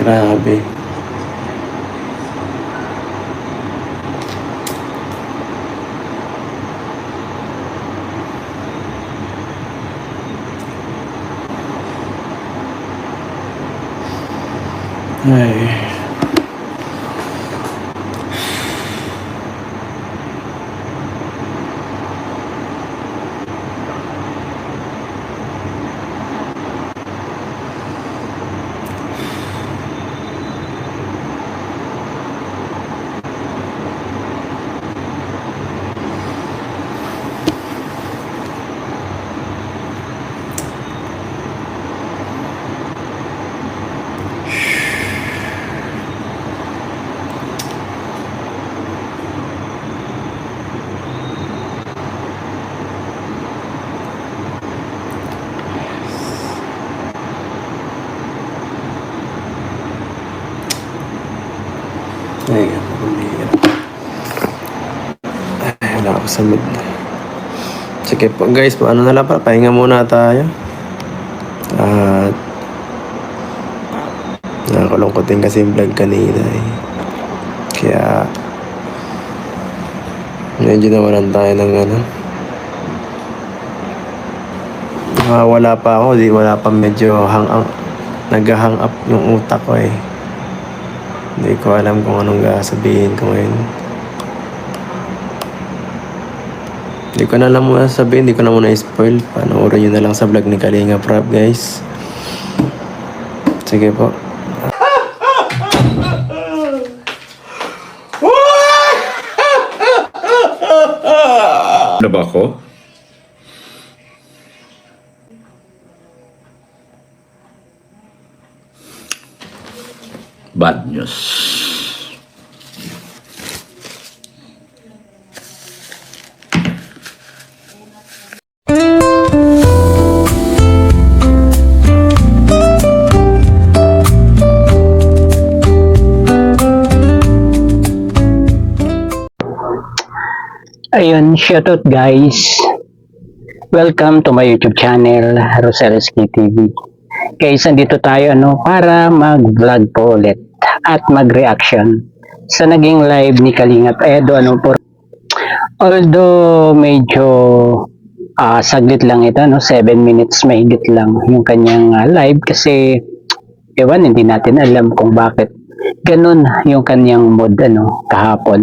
Grabe. Ay. Ay, pumihirap. Ay, wala ako sa mood. Sige po guys, paano na lang pa? Pahinga muna tayo. At nakakalungkot din kasi yung vlog kanina eh. Kaya medyo nawalan tayo ng ano. Wala pa ako, wala pa medyo nag-hang up yung utak ko eh. Hindi ko alam kung anong sabihin ko ngayon. Hindi ko na lang muna sabihin, hindi ko na muna spoil. Panoorin nyo na lang sa vlog ni Kalinga Prab guys. Sige po. Ano ba ako? Bad news. Ayun, shoutout guys. Welcome to my YouTube channel, Roselski TV. Guys, andito tayo para mag-vlog po ulit at mag-reaction sa naging live ni Kalingap Edo although medyo saglit lang ito 7 minutes mahigit lang yung kanyang live kasi hindi natin alam kung bakit ganun yung kanyang mood kahapon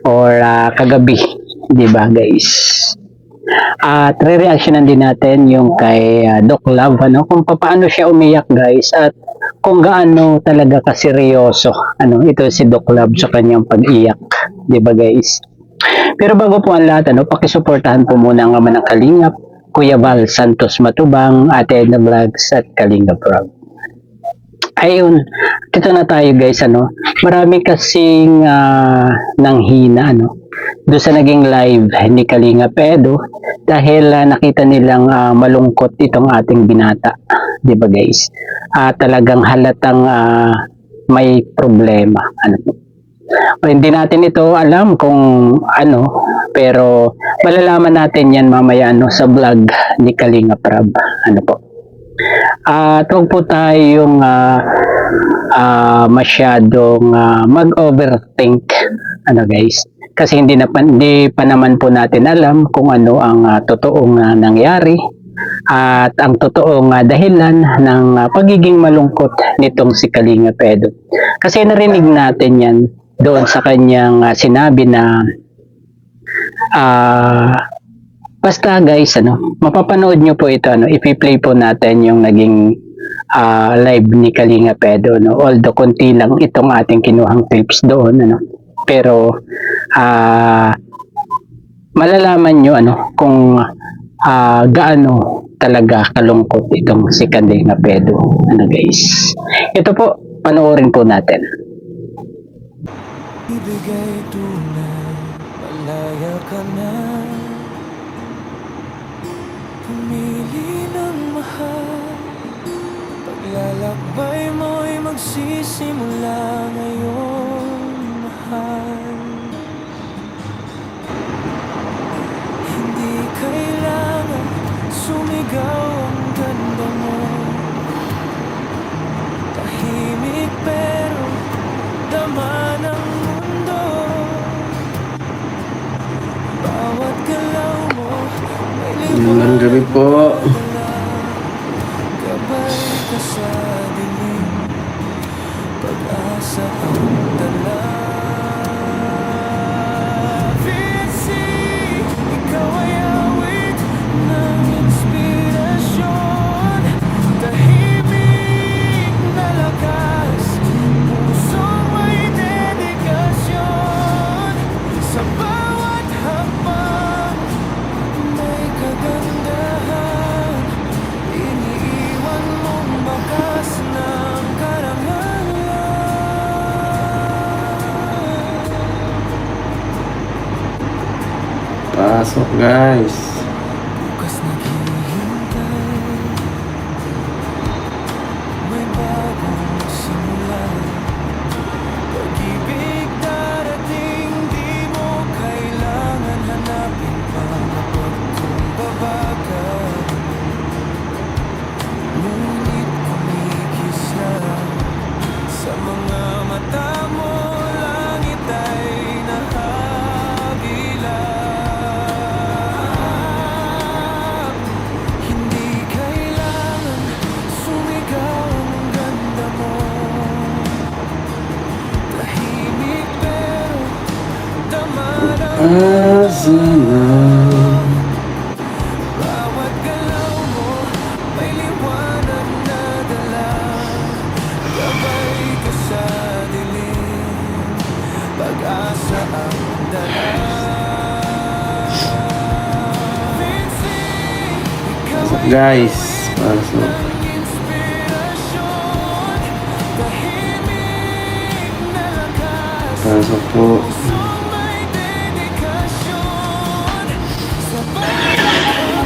or kagabi, di ba guys? At re-reactionan din natin yung kay Doc Love kung paano siya umiyak guys at kung gaano talaga kaseryoso ito si Doc Love sa kanyang pag-iyak, di ba guys? Pero bago po ang lahat pakisuportahan po muna ang ama ng Kalingap, Kuya Val Santos Matubang, Ate Edna Vlogs at Kalingap Rob. Ayun, dito na tayo guys marami kasing nanghina doon sa naging live ni Kalingap Edo dahil nakita nilang malungkot itong ating binata, di ba guys? Talagang halatang may problema hindi natin ito alam kung pero malalaman natin yan mamaya sa vlog ni Kalingap Rob po. At huwag po tayong masyadong mag-overthink guys, kasi hindi pa naman po natin alam kung ano ang totoong nangyari at ang totoong dahilan ng pagiging malungkot nitong si Kalingap Edo. Kasi narinig natin yan doon sa kanyang sinabi na basta guys mapapanood nyo po ito ipi-play po natin yung naging live ni Kalingap Edo although konti lang itong ating kinuhang clips doon pero malalaman nyo kung gaano talaga kalungkot itong si Kalingap Edo guys. Ito po, panoorin po natin. Ibigay tunay, malaya ka na. Pumili ng mahal, paglalakbay mo'y magsisimula ngayon, mahal. Hindi kailangan sumigaw ang ganda mo, tahimik pa Magandang gabi po. Gabay ka sa dilim, pag-asa ang dala. Vinci, ikaw ay awit ng inspirasyon, tahimik na lakas, pusong may dedikasyon. Sa bawat hakbang may kagandahan, iniiwan mong bakas ng karangalan. Pasok guys. Bukas naghihintay, may bagong simula. Pag-ibig darating, di mo kailangan hanapin pa kapagkumbaba ka. Ngunit kumikisa sa mga mata mo, langit ay nakagilap. Hindi kailangan sumigaw ang ganda mo, tahimik pero damarang Asa na. bawat galaw mo may liwanag na dala. Gabay ka sa dilim, pag-asa ang dala. Vinci, ikaw Pasok ay guys. Pasok. ng inspirasyon, tahimik na lakas, Pasok po. pusong may dedikasyon. Sa bawat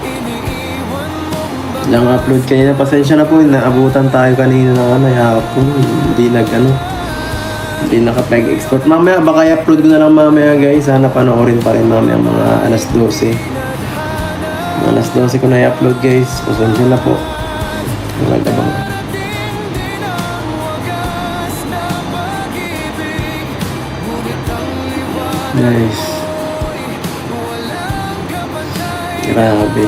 iniiwan mong Lang upload kanina. Pasensya na po. Naabutan tayo kanina ng hapon. Hindi nakapag-export. Mamaya, baka i-upload ko na lang mamaya guys. Sana panoorin pa rin mamaya mga alas 12. Mga alas 12 ko na i-upload guys. Pasensya na po. Talaga bang. din ang wagas ng pag-ibig, ngunit ang liwanag Guys. walang kapantay. Grabe.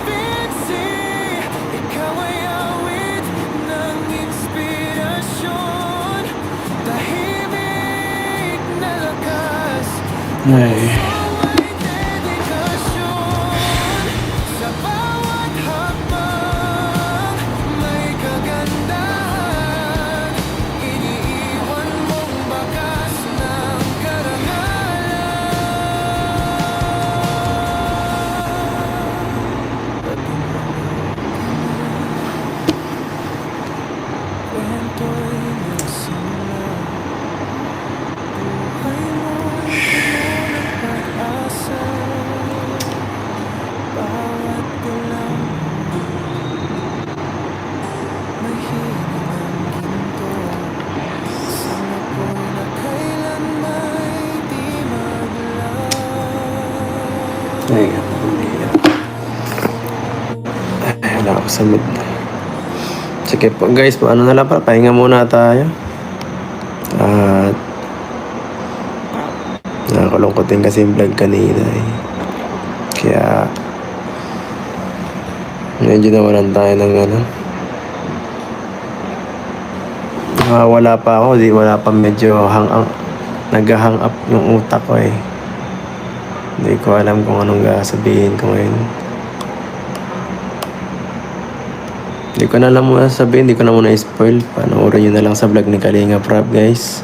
Vinci, ikaw ay awit ng inspirasyon, tahimik na lakas, Ay. may dedikasyon. Sa bawat hakbang may kagandahan, iniiwan mong bakas ng karangalan. Kwento'y nagsimula, buhay mo'y puno ng pag-asa. Bawat galaw may hiling ng ginto, isang apoy na kailanmay di maglaw. Ay, wala ako sa mood. Sige po guys, paano na lang pa? Pahinga muna tayo. At nakakalungkot din kasi yung vlog kanina eh. Kaya medyo nawalan tayo ng ano. Wala pa ako, wala pa medyo nag-hang up yung utak ko eh. Hindi ko alam kung anong sabihin ko ngayon. Hindi ko na lang muna sabihin, hindi ko na muna i-spoil. Panoorin nyo na lang sa vlog ni Kalinga Prab, guys.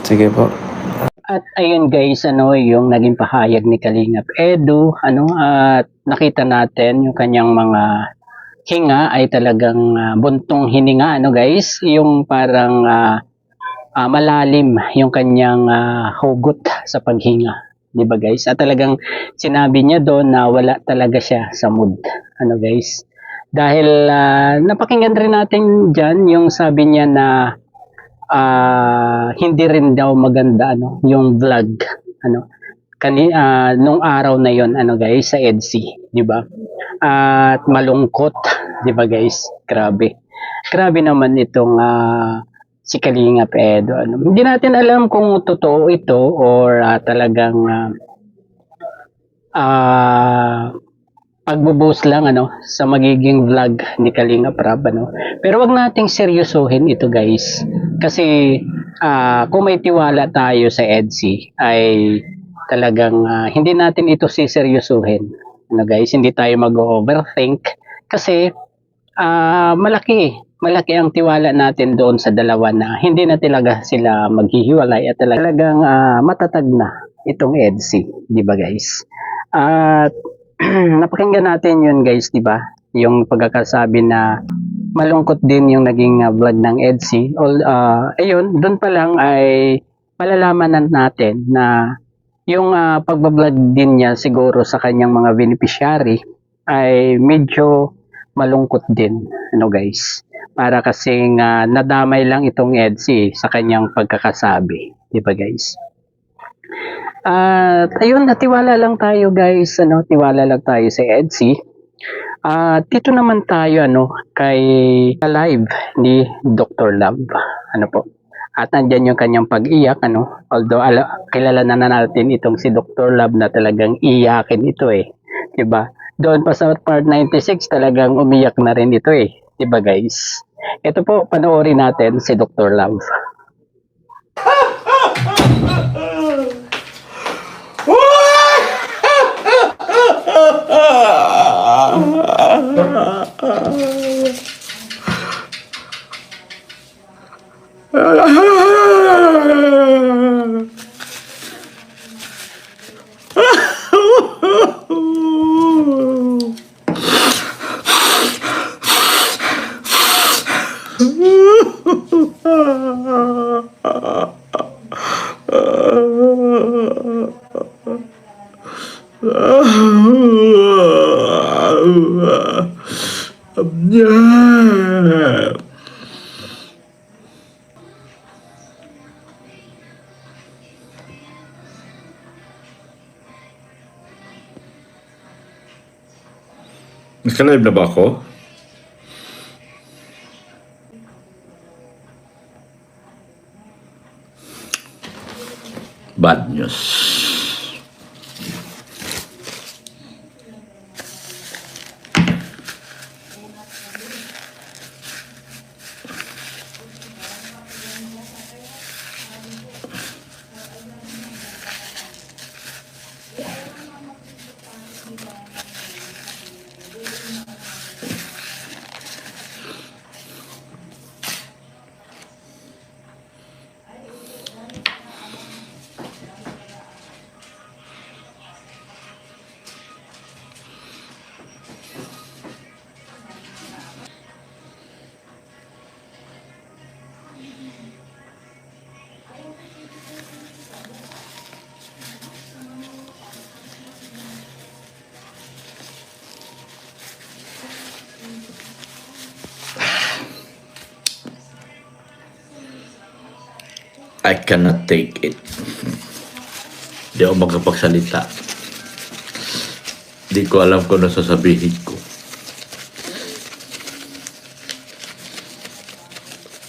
Sige po. At ayun guys, yung naging pahayag ni Kalingap Edu, at nakita natin yung kanyang mga hinga ay talagang buntong hininga, guys, yung parang malalim yung kanyang hugot sa paghinga, 'di ba guys? At talagang sinabi niya doon na wala talaga siya sa mood, guys. Dahil napakinggan rin natin diyan yung sabi niya na hindi rin daw maganda yung vlog nung araw na yon guys sa EDSI, di ba? At malungkot, di ba guys? Grabe. Grabe naman itong si Kalingap Edo. Ano. Hindi natin alam kung totoo ito or talagang pagbo-boast lang ano sa magiging vlog ni Kalingap Rab ano. Pero wag nating seryosohin ito guys kasi kung may tiwala tayo sa EDSI ay talagang hindi natin ito siseryosohin ano guys, hindi tayo mag-overthink kasi malaki ang tiwala natin doon sa dalawa na hindi na talaga sila maghihiwalay at talagang matatag na itong EDSI, di ba guys? At napakinggan natin yun guys, di ba? Yung pagkakasabi na malungkot din yung naging vlog ng EDSI. Ayun, doon pa lang ay malalaman natin na yung pagbablog din niya siguro sa kanyang mga beneficiary ay medyo malungkot din, ano guys. Para kasing nadamay lang itong EDSI sa kanyang pagkakasabi, di ba guys? At ayun, natiwala lang tayo guys, ano, tiwala lang tayo sa EDSI. Dito naman tayo kay live ni Dr. Love. Ano po? At andyan yung kanyang pag-iyak although kilala na natin itong si Dr. Love na talagang iyakin ito 'di ba? Doon pa sa part 96 talagang umiyak na rin ito 'di ba guys? Ito po, panoorin natin si Dr. Love. Naka-live na ba ako? Bad news. I cannot take it. Di ako magkapagsalita. Di ko alam kung ano sasabihin ko.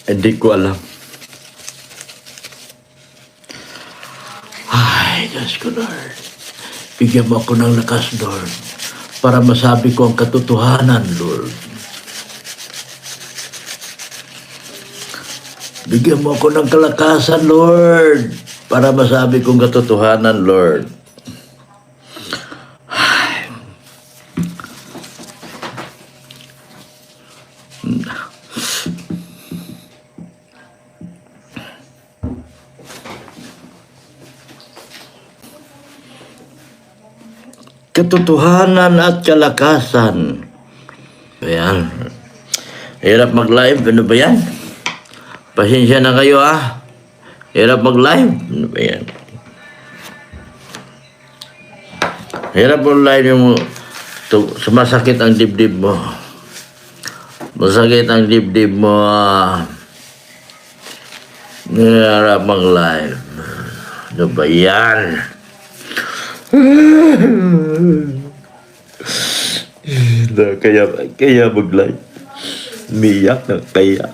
Hindi ko alam. Ay, Diyos ko, Lord. Bigyan mo ako ng lakas, Lord, para masabi ko ang katotohanan, Lord. Bigyan mo ako ng kalakasan, Lord, para masabi kong katotohanan, Lord. Katotohanan at kalakasan. Ayan. Hirap mag-live. Ano ba yan? Pasensya na kayo Hirap mag-live. Ano ba yan? Hirap mag-live yung sumasakit ang dibdib mo. Masakit ang dibdib mo. Hirap mag-live. Ano ba yan? Kaya mag-live. Umiyak na kaya.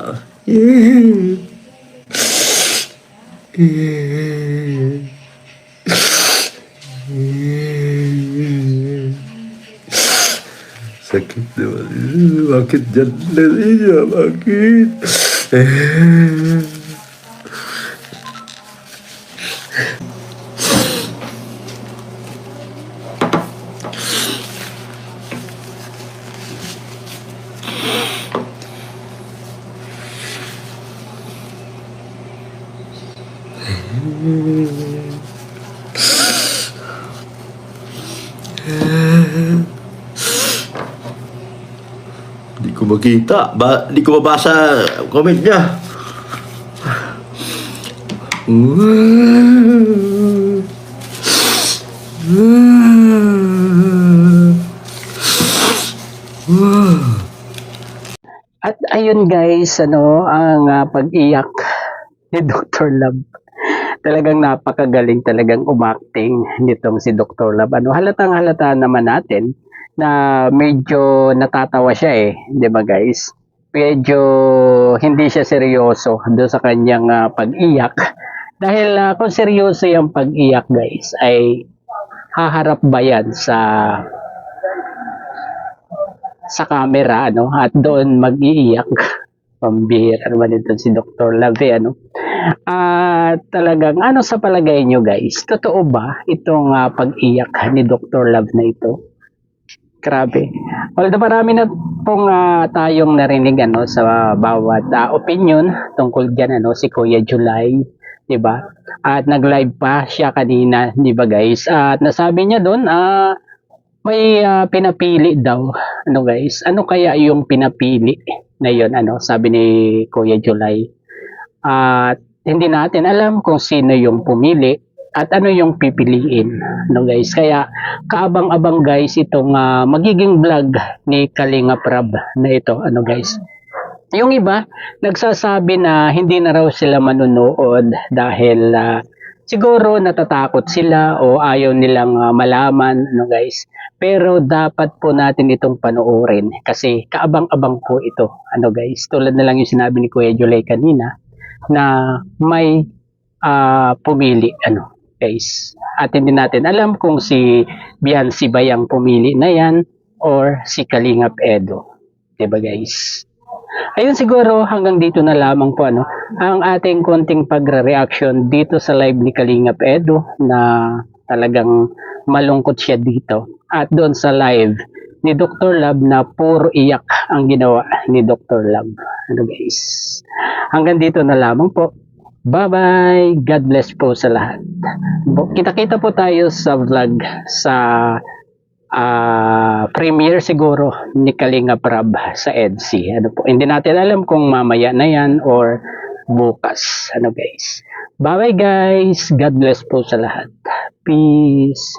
Sakit naman. Bakit dyan na niya? Bakit? Di ko makita. Di ko mabasa comment niya. At ayun guys, ang pag-iyak ni Dr. Love. Talagang napakagaling talagang umacting nitong si Dr. Love. Halatang halata naman natin na medyo natatawa siya 'di ba guys? Medyo hindi siya seryoso doon sa kanyang pag-iyak. Dahil kung seryoso yung pag-iyak guys, ay haharap ba yan sa camera at doon mag-iiyak. Pambihira naman ito si Dr. Love talagang sa palagay nyo guys, totoo ba itong pag-iyak ni Dr. Love na ito? Grabe. Although marami na pong tayong narinig sa bawat opinion tungkol diyan si Kuya July, 'di ba? At nag-live pa siya kanina, 'di ba guys? At nasabi niya doon may pinapili daw. Guys? Ano kaya yung pinapili na 'yon sabi ni Kuya July. At hindi natin alam kung sino yung pumili at ano yung pipiliin guys. Kaya kaabang-abang guys itong magiging vlog ni Kalinga Prab na ito guys. Yung iba nagsasabi na hindi na raw sila manunood dahil siguro natatakot sila o ayaw nilang malaman guys. Pero dapat po natin itong panoorin kasi kaabang-abang po ito guys. Tulad na lang yung sinabi ni Kuya July kanina na may pumili guys. At hindi natin alam kung si Biancy ba yung pumili na yan or si Kalingap Edo. Diba guys? Ayun siguro hanggang dito na lamang po ang ating konting pagre-reaction dito sa live ni Kalingap Edo na talagang malungkot siya dito. At doon sa live ni Dr. Love na puro iyak ang ginawa ni Dr. Love. Guys? Hanggang dito na lamang po. Bye-bye. God bless po sa lahat. Kita-kita po tayo sa vlog sa premiere siguro ni Kalinga Prab sa EDSI. Hindi natin alam kung mamaya na yan or bukas. Guys. Bye-bye guys. God bless po sa lahat. Peace.